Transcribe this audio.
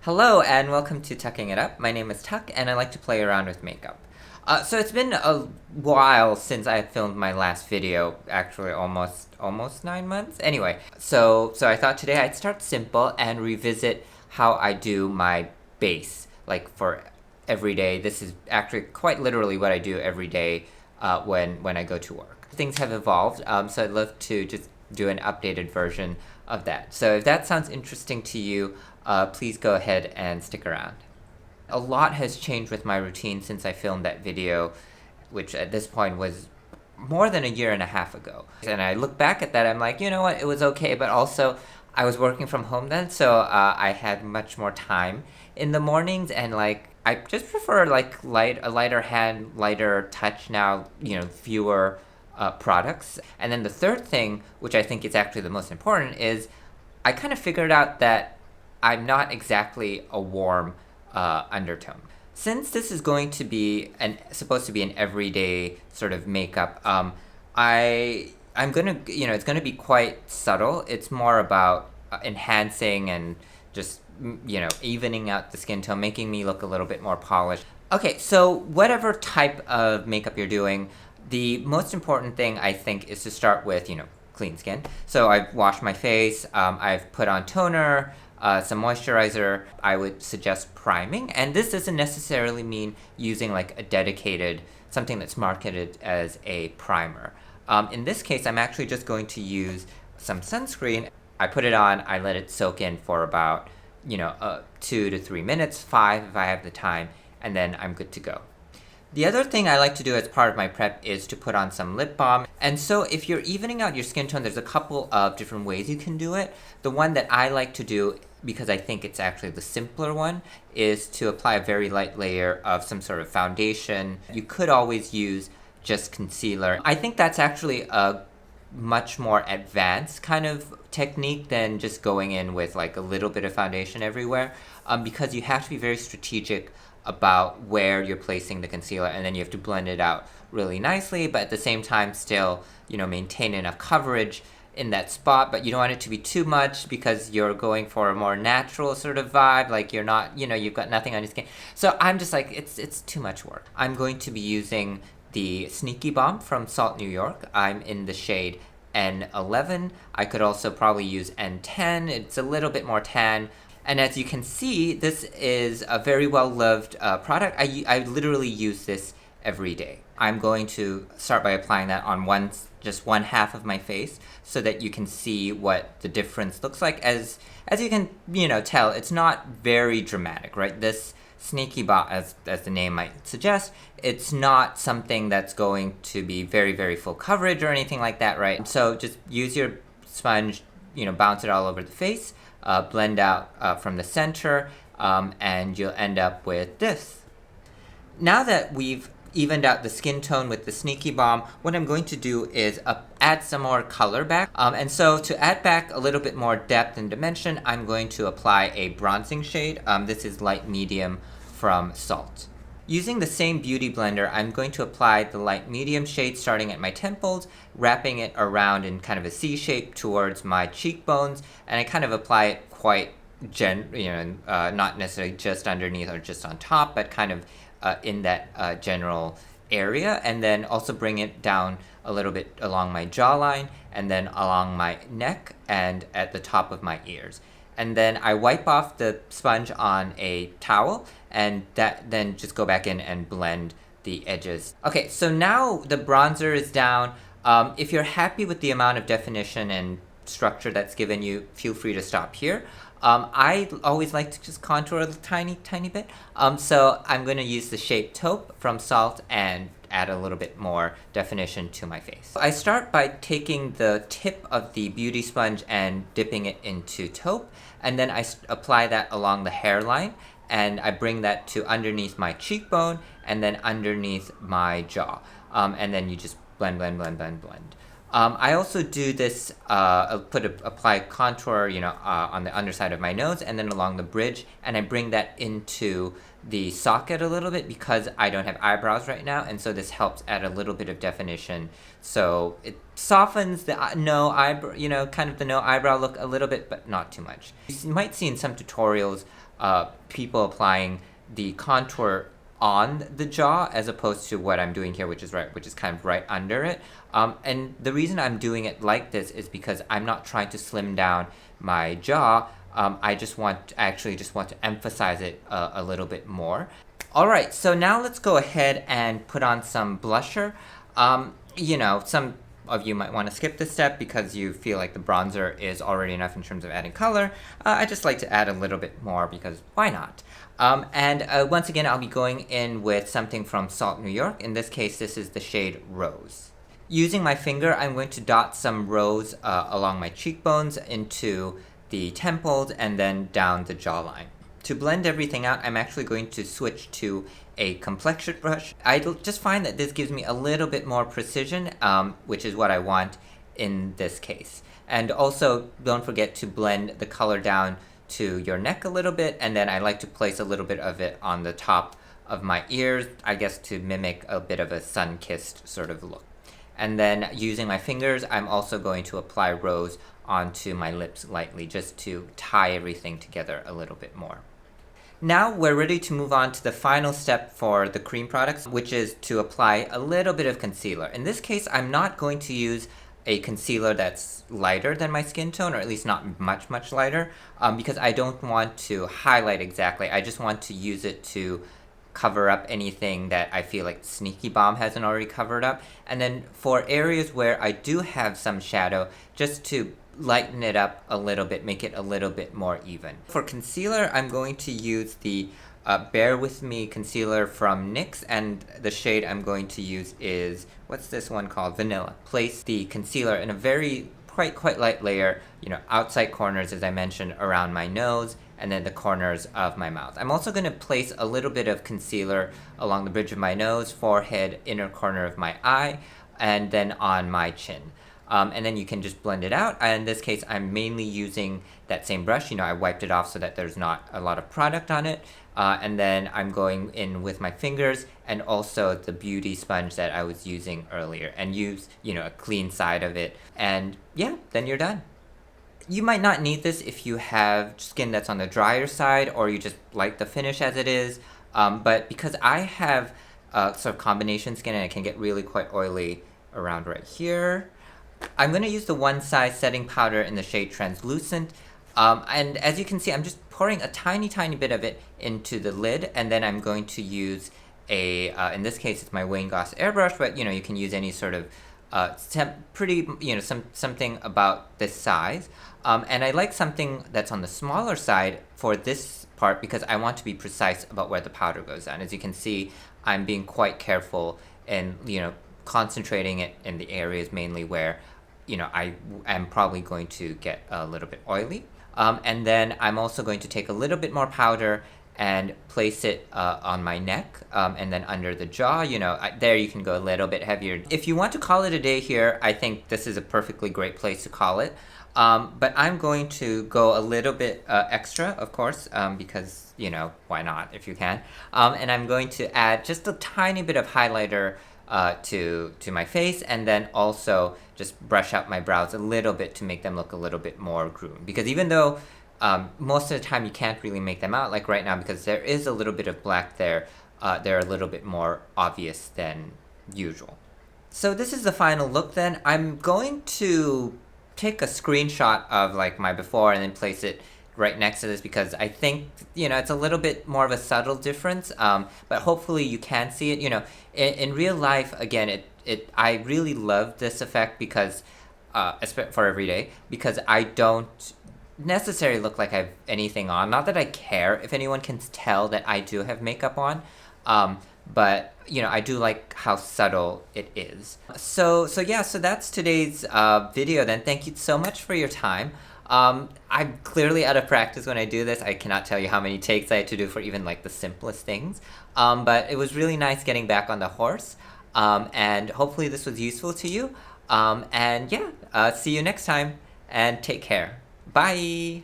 Hello and welcome to Tucking It Up. My name is Tuck and I like to play around with makeup. So it's been a while since I filmed my last video, actually almost 9 months. Anyway, so I thought today I'd start simple and revisit how I do my base, like for every day. This is actually quite literally what I do every day when I go to work. Things have evolved, so I'd love to just do an updated version of that. So if that sounds interesting to you, please go ahead and stick around. A lot has changed with my routine since I filmed that video, which at this point was more than a year and a half ago. And I look back at that, I'm like, you know what, it was okay, but also I was working from home then, so I had much more time in the mornings, and like I just prefer like a lighter hand, lighter touch now, fewer products. And then the third thing, which I think is actually the most important, is I kind of figured out that I'm not exactly a warm undertone. Since this is going to be supposed to be an everyday sort of makeup, I'm gonna it's gonna be quite subtle. It's more about enhancing and just evening out the skin tone, making me look a little bit more polished. Okay, so whatever type of makeup you're doing, the most important thing I think is to start with clean skin. So I've washed my face. I've put on toner. Some moisturizer. I would suggest priming, and this doesn't necessarily mean using like a dedicated, something that's marketed as a primer. In this case, I'm actually just going to use some sunscreen. I put it on, I let it soak in for about 2 to 3 minutes, 5 if I have the time, and then I'm good to go. The other thing I like to do as part of my prep is to put on some lip balm. And so if you're evening out your skin tone, there's a couple of different ways you can do it. The one that I like to do, because I think it's actually the simpler one, is to apply a very light layer of some sort of foundation. You could always use just concealer. I think that's actually a much more advanced kind of technique than just going in with like a little bit of foundation everywhere, because you have to be very strategic about where you're placing the concealer, and then you have to blend it out really nicely, but at the same time still maintain enough coverage in that spot, but you don't want it to be too much because you're going for a more natural sort of vibe, like you're not, you've got nothing on your skin. So I'm just like, it's too much work. I'm going to be using the Sneaky Balm from Salt, New York. I'm in the shade N11. I could also probably use N10. It's a little bit more tan. And as you can see, this is a very well-loved product. I literally use this every day. I'm going to start by applying that on just one half of my face so that you can see what the difference looks like. As you can tell, it's not very dramatic, right? This Sneaky Balm, as the name might suggest, it's not something that's going to be very, very full coverage or anything like that, right? So just use your sponge, bounce it all over the face. Blend out from the center, and you'll end up with this. Now that we've evened out the skin tone with the Sneaky Balm, what I'm going to do is add some more color back. And so to add back a little bit more depth and dimension, I'm going to apply a bronzing shade. This is light medium from Salt. Using the same beauty blender, I'm going to apply the light medium shade starting at my temples, wrapping it around in kind of a C shape towards my cheekbones, and I kind of apply it quite not necessarily just underneath or just on top, but kind of in that general area, and then also bring it down a little bit along my jawline, and then along my neck and at the top of my ears. And then I wipe off the sponge on a towel, and then just go back in and blend the edges. Okay, so now the bronzer is down. If you're happy with the amount of definition and structure that's given you, feel free to stop here. I always like to just contour a tiny bit. So I'm going to use the shape Taupe from Salt and add a little bit more definition to my face. I start by taking the tip of the beauty sponge and dipping it into Taupe, and then I apply that along the hairline, and I bring that to underneath my cheekbone and then underneath my jaw. And then you just blend. I also do this, apply contour, on the underside of my nose and then along the bridge, and I bring that into the socket a little bit because I don't have eyebrows right now, and so this helps add a little bit of definition. So it softens the no eyebrow, kind of the no eyebrow look a little bit, but not too much. You might see in some tutorials, people applying the contour on the jaw as opposed to what I'm doing here, which is kind of right under it. And the reason I'm doing it like this is because I'm not trying to slim down my jaw. I just want to emphasize it a little bit more. All right, so now let's go ahead and put on some blusher. Some of you might want to skip this step because you feel like the bronzer is already enough in terms of adding color. I just like to add a little bit more because why not? Once again, I'll be going in with something from Salt, New York. In this case, this is the shade Rose. Using my finger, I'm going to dot some rose along my cheekbones into the temples and then down the jawline. To blend everything out, I'm actually going to switch to a complexion brush. I just find that this gives me a little bit more precision, which is what I want in this case. And also, don't forget to blend the color down to your neck a little bit, and then I like to place a little bit of it on the top of my ears, I guess to mimic a bit of a sun-kissed sort of look. And then using my fingers, I'm also going to apply rose onto my lips lightly just to tie everything together a little bit more. Now we're ready to move on to the final step for the cream products, which is to apply a little bit of concealer. In this case, I'm not going to use a concealer that's lighter than my skin tone, or at least not much lighter, because I don't want to highlight exactly. I just want to use it to cover up anything that I feel like Sneaky Balm hasn't already covered up. And then for areas where I do have some shadow, just to lighten it up a little bit, make it a little bit more even. For concealer, I'm going to use the Bear With Me concealer from NYX, and the shade I'm going to use is, what's this one called? Vanilla. Place the concealer in a very quite light layer, outside corners, as I mentioned, around my nose, and then the corners of my mouth. I'm also going to place a little bit of concealer along the bridge of my nose, forehead, inner corner of my eye, and then on my chin. And then you can just blend it out. In this case, I'm mainly using that same brush. I wiped it off so that there's not a lot of product on it. And then I'm going in with my fingers and also the beauty sponge that I was using earlier, and use, a clean side of it. And yeah, then you're done. You might not need this if you have skin that's on the drier side or you just like the finish as it is. But because I have sort of combination skin and it can get really quite oily around right here, I'm going to use the One Size setting powder in the shade Translucent. And as you can see, I'm just pouring a tiny bit of it into the lid, and then I'm going to use in this case, it's my Wayne Goss airbrush, but you can use any sort of something about this size. And I like something that's on the smaller side for this part because I want to be precise about where the powder goes on. As you can see, I'm being quite careful and, concentrating it in the areas mainly where, I am probably going to get a little bit oily. And then I'm also going to take a little bit more powder and place it on my neck, and then under the jaw. There you can go a little bit heavier. If you want to call it a day here, I think this is a perfectly great place to call it. But I'm going to go a little bit extra, of course, because, why not if you can. And I'm going to add just a tiny bit of highlighter to my face, and then also just brush out my brows a little bit to make them look a little bit more groomed. Because even though most of the time you can't really make them out, like right now, because there is a little bit of black there, they're a little bit more obvious than usual. So this is the final look then. I'm going to take a screenshot of like my before and then place it right next to this because I think, it's a little bit more of a subtle difference, but hopefully you can see it. In real life, again, I really love this effect because, for every day, because I don't necessarily look like I have anything on. Not that I care if anyone can tell that I do have makeup on, but I do like how subtle it is. So that's today's video then. Thank you so much for your time. I'm clearly out of practice when I do this. I cannot tell you how many takes I had to do for even like the simplest things. But it was really nice getting back on the horse. And hopefully this was useful to you. And yeah, see you next time, and take care. Bye!